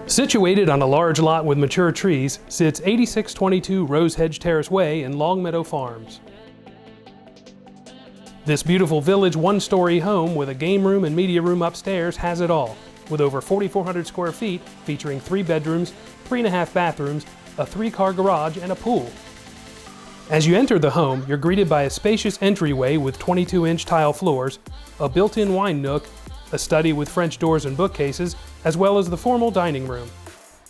Situated on a large lot with mature trees sits 8622 Rosehedge Terrace Way in Longmeadow Farms. This beautiful village one-story home with a game room and media room upstairs has it all, with over 4,400 square feet featuring 3 bedrooms, 3.5 bathrooms, a 3-car garage, and a pool. As you enter the home, you're greeted by a spacious entryway with 22-inch tile floors, a built-in wine nook, a study with French doors and bookcases, as well as the formal dining room.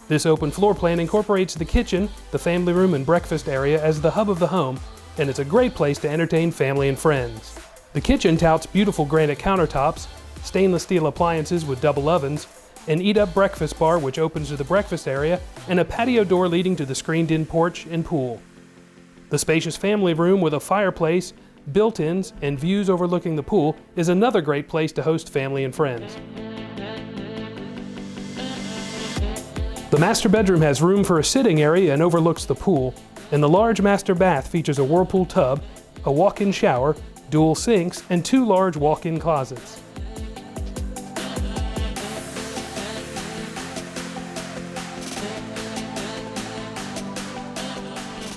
This open floor plan incorporates the kitchen, the family room, and breakfast area as the hub of the home, and it's a great place to entertain family and friends. The kitchen touts beautiful granite countertops, stainless steel appliances with double ovens, an eat-up breakfast bar which opens to the breakfast area, and a patio door leading to the screened-in porch and pool. The spacious family room with a fireplace, built-ins, and views overlooking the pool is another great place to host family and friends. The master bedroom has room for a sitting area and overlooks the pool, and the large master bath features a whirlpool tub, a walk-in shower, dual sinks, and 2 large walk-in closets.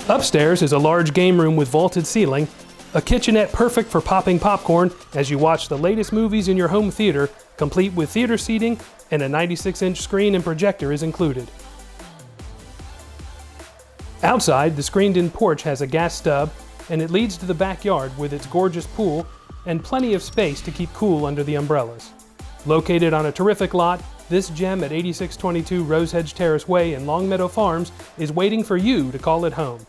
Upstairs is a large game room with vaulted ceiling, a kitchenette perfect for popping popcorn as you watch the latest movies in your home theater, complete with theater seating, and a 96-inch screen and projector is included. Outside, the screened-in porch has a gas stub, and it leads to the backyard with its gorgeous pool and plenty of space to keep cool under the umbrellas. Located on a terrific lot, this gem at 8622 Rosehedge Terrace Way in Longmeadow Farms is waiting for you to call it home.